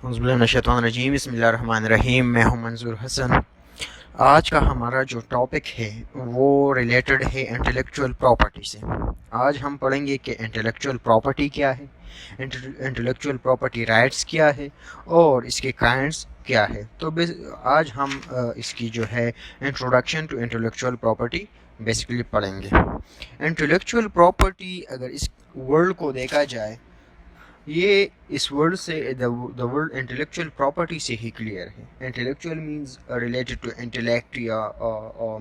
اعوذ باللہ من الشیطان الرجیم، بسم اللہ الرحمن الرحیم۔ میں ہوں منظور حسن۔ آج کا ہمارا جو ٹاپک ہے وہ ریلیٹڈ ہے انٹلیکچوئل پراپرٹی سے۔ آج ہم پڑھیں گے کہ انٹلیکچوئل پراپرٹی کیا ہے، انٹلیکچوئل پراپرٹی رائٹس کیا ہے اور اس کے کائنڈس کیا ہے۔ تو آج ہم اس کی جو ہے introduction to intellectual property basically پڑھیں گے۔ انٹلیکچوئل پراپرٹی اگر اس ورڈ کو دیکھا جائے، یہ اس ورڈ سے دا ورڈ انٹلیکچوئل پراپرٹی سے ہی کلیئر ہے۔ Intellectual means related to intellect یا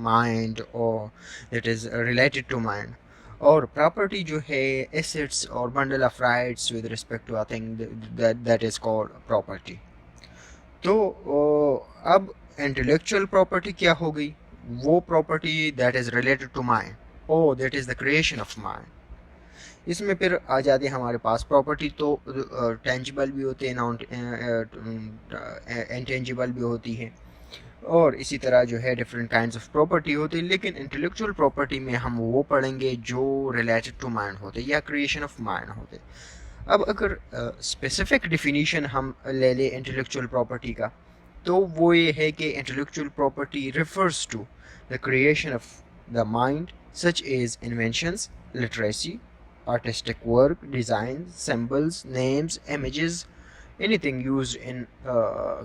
مائنڈ، اور that is related to mind, اور پراپرٹی جو ہے ایسیٹس اور bundle of rights with respect to a thing, that is called property. تو اب انٹلیکچوئل پراپرٹی کیا ہو گئی؟ وہ property that is related to mind, اور that is the creation of mind. اس میں پھر آ جاتے ہیں ہمارے پاس پراپرٹی، تو ٹینجیبل بھی ہوتے ہیں، انٹینجیبل بھی ہوتی ہے، اور اسی طرح جو ہے ڈفرینٹ کائنڈس آف پراپرٹی ہوتی ہے۔ لیکن انٹلیکچوئل پراپرٹی میں ہم وہ پڑھیں گے جو ریلیٹڈ ٹو مائنڈ ہوتے یا کریشن آف مائنڈ ہوتے۔ اب اگر اسپیسیفک ڈیفینیشن ہم لے لیں انٹلیکچوئل پراپرٹی کا، تو وہ یہ ہے کہ intellectual property refers to the creation of the mind such as inventions, literacy, artistic work, designs, symbols, names, images, anything used in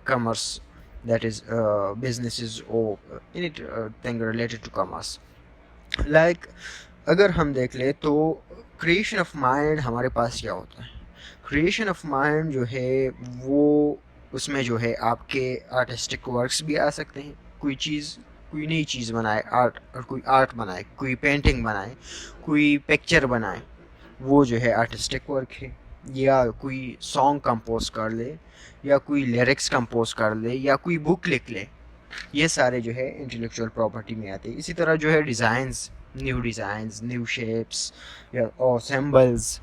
commerce, that is businesses, or anything related to commerce. Like اگر ہم دیکھ لیں تو creation of mind ہمارے پاس کیا ہوتا ہے؟ Creation of mind جو ہے وہ اس میں جو ہے آپ کے آرٹسٹک ورکس بھی آ سکتے ہیں، کوئی نئی چیز بنائے، کوئی آرٹ بنائے، کوئی پینٹنگ بنائے، کوئی پکچر بنائے، وہ جو ہے آرٹسٹک ورک ہے، یا کوئی سانگ کمپوز کر لے، یا کوئی لیرکس کمپوز کر لے، یا کوئی بک لکھ لے، یہ سارے جو ہے انٹلیکچوئل پراپرٹی میں آتے ہیں۔ اسی طرح جو ہے ڈیزائنز، نیو شیپس، یا اور سمبلز،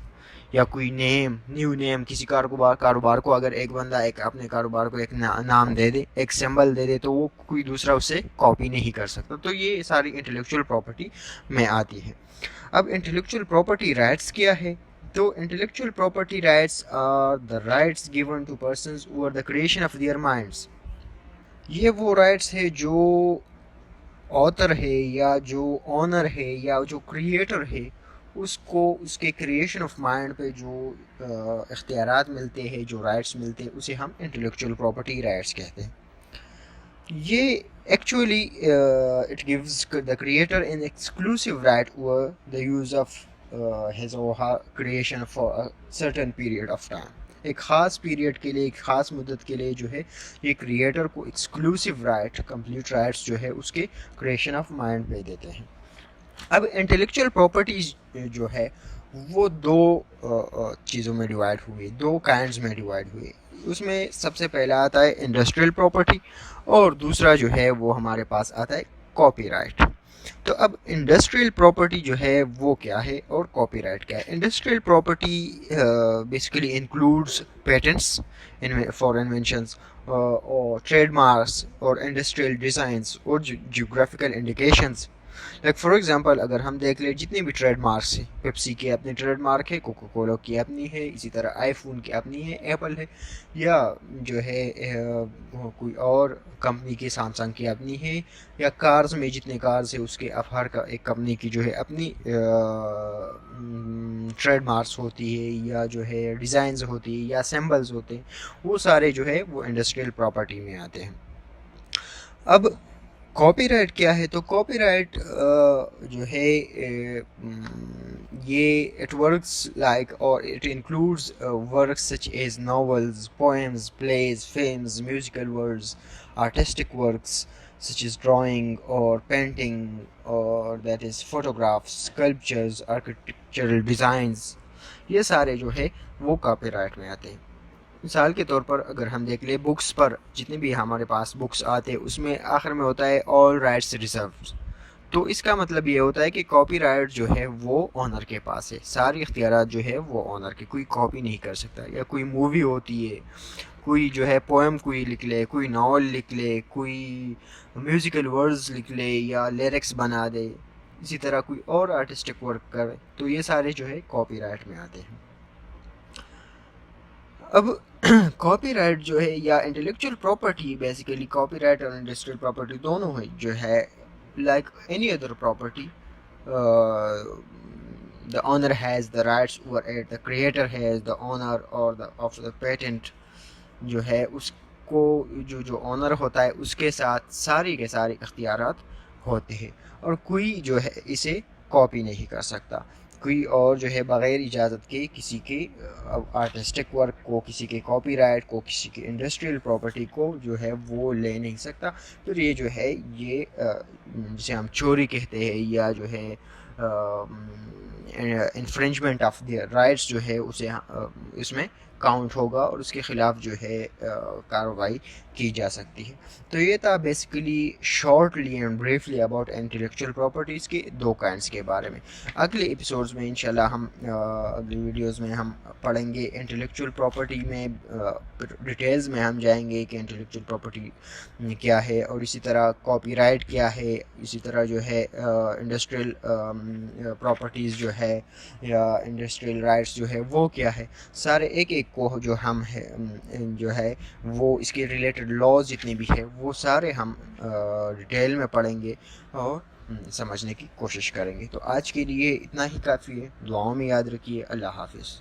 یا کوئی نیو نیم، کسی کاروبار کو اگر ایک بندہ اپنے کاروبار کو ایک نام دے دے، ایک سمبل دے دے، تو وہ کوئی دوسرا اسے کاپی نہیں کر سکتا۔ تو یہ ساری انٹلیکچوئل پراپرٹی میں آتی ہے۔ اب انٹلیکچوئل پراپرٹی رائٹس کیا ہے؟ تو intellectual property rights are the rights given to persons over the creation of their minds. یہ وہ رائٹس ہے جو آتھر ہے، یا جو آنر ہے، یا جو کریٹر ہے، اس کو اس کے کریشن آف مائنڈ پہ جو اختیارات ملتے ہیں، جو رائٹس ملتے ہیں، اسے ہم انٹلیکچوئل پراپرٹی رائٹس کہتے ہیں۔ یہ actually it gives the creator an exclusive right over the use of his or her creation for a certain period of time۔ ایک خاص پیریڈ کے لیے، ایک خاص مدت کے لیے جو ہے یہ کریٹر کو ایکسکلوسیو رائٹ، کمپلیٹ رائٹس جو ہے اس کے کریشن آف مائنڈ پہ دیتے ہیں۔ اب انٹلیکچوئل پراپرٹیز جو ہے وہ دو چیزوں میں ڈیوائڈ ہوئی، دو کائنڈز میں ڈیوائڈ ہوئی۔ اس میں سب سے پہلا آتا ہے انڈسٹریل پراپرٹی، اور دوسرا جو ہے وہ ہمارے پاس آتا ہے کاپی رائٹ۔ تو اب انڈسٹریل پراپرٹی جو ہے وہ کیا ہے، اور کاپی رائٹ کیا ہے؟ Industrial property basically includes patents for inventions, اور ٹریڈ مارکس، اور انڈسٹریل ڈیزائنس، اور geographical indications. Like for example اگر ہم دیکھ لیں جتنے بھی ٹریڈ مارکس ہیں، پیپسی کی اپنی ٹریڈ مارک ہے، کوکو کولا کی اپنی ہے، اسی طرح آئی فون کی اپنی ہے، ایپل ہے، یا جو ہے کوئی اور کمپنی کی سیمسنگ کی اپنی ہے، یا کارز میں جتنے کارز ہیں اس کے ہر ایک کمپنی کی جو ہے اپنی ٹریڈ مارکس ہوتی ہے، یا جو ہے ڈیزائنز ہوتی ہے، یا سمبلز ہوتے ہیں، وہ سارے جو ہے وہ انڈسٹریل پراپرٹی میں آتے ہیں۔ اب کاپی رائٹ کیا ہے؟ تو کاپی رائٹ جو ہے یہ اٹ ورکس لائک، اور it includes works such as novels, poems, please, films, musical works, artistic works such as drawing اور پینٹنگ، اور that is photographs, sculptures, architectural designs, یہ سارے جو ہے وہ کاپی رائٹ میں آتے ہیں۔ مثال کے طور پر اگر ہم دیکھ لیں بکس پر، جتنے بھی ہمارے پاس بکس آتے ہیں اس میں آخر میں ہوتا ہے آل رائٹس ریزروڈ۔ تو اس کا مطلب یہ ہوتا ہے کہ کاپی رائٹ جو ہے وہ آنر کے پاس ہے، ساری اختیارات جو ہے وہ آنر کے، کوئی کاپی نہیں کر سکتا۔ یا کوئی مووی ہوتی ہے، کوئی جو ہے پوئم کوئی لکھ لے، کوئی ناول لکھ لے، کوئی میوزیکل ورڈز لکھ لے، یا لیرکس بنا دے، اسی طرح کوئی اور آرٹسٹک ورک کرے، تو یہ سارے جو ہے کاپی رائٹ میں آتے ہیں۔ اب کاپی رائٹ جو ہے یا intellectual property, basically copy right اور انڈسٹریل پراپرٹی دونوں ہے جو ہے like any other property, the owner has the rights over it, the creator has the honor or the of the patent، جو ہے اس کو جو آنر ہوتا ہے اس کے ساتھ سارے کے سارے اختیارات ہوتے ہیں، اور کوئی جو ہے اسے کاپی نہیں کر سکتا، کوئی اور جو ہے بغیر اجازت کے کسی کے آرٹسٹک ورک کو، کسی کے کاپی رائٹ کو، کسی کے انڈسٹریل پراپرٹی کو جو ہے وہ لے نہیں سکتا۔ پھر یہ جو ہے یہ جسے ہم چوری کہتے ہیں یا جو ہے انفرنجمنٹ آف دیئر رائٹس جو ہے اسے اس میں کاؤنٹ ہوگا اور اس کے خلاف جو ہے کارروائی کی جا سکتی ہے۔ تو یہ تھا basically shortly and briefly about intellectual properties کے دو کائنڈس کے بارے میں۔ اگلے ایپیسوڈز میں انشاءاللہ ہم اگلی ویڈیوز میں ہم پڑھیں گے انٹلیکچوئل پراپرٹی میں ڈیٹیلز میں ہم جائیں گے کہ انٹلیکچوئل پراپرٹی کیا ہے، اور اسی طرح کاپی رائٹ کیا ہے، اسی طرح جو ہے انڈسٹریل پراپرٹیز جو ہے یا انڈسٹریل رائٹس جو ہے وہ کیا ہے، سارے ایک ایک کو جو ہم ہے جو ہے وہ اس کے ریلیٹڈ لاز جتنے بھی ہے وہ سارے ہم ڈیٹیل میں پڑھیں گے اور سمجھنے کی کوشش کریں گے۔ تو آج کے لیے اتنا ہی کافی ہے، دعاؤں میں یاد رکھیے۔ اللہ حافظ۔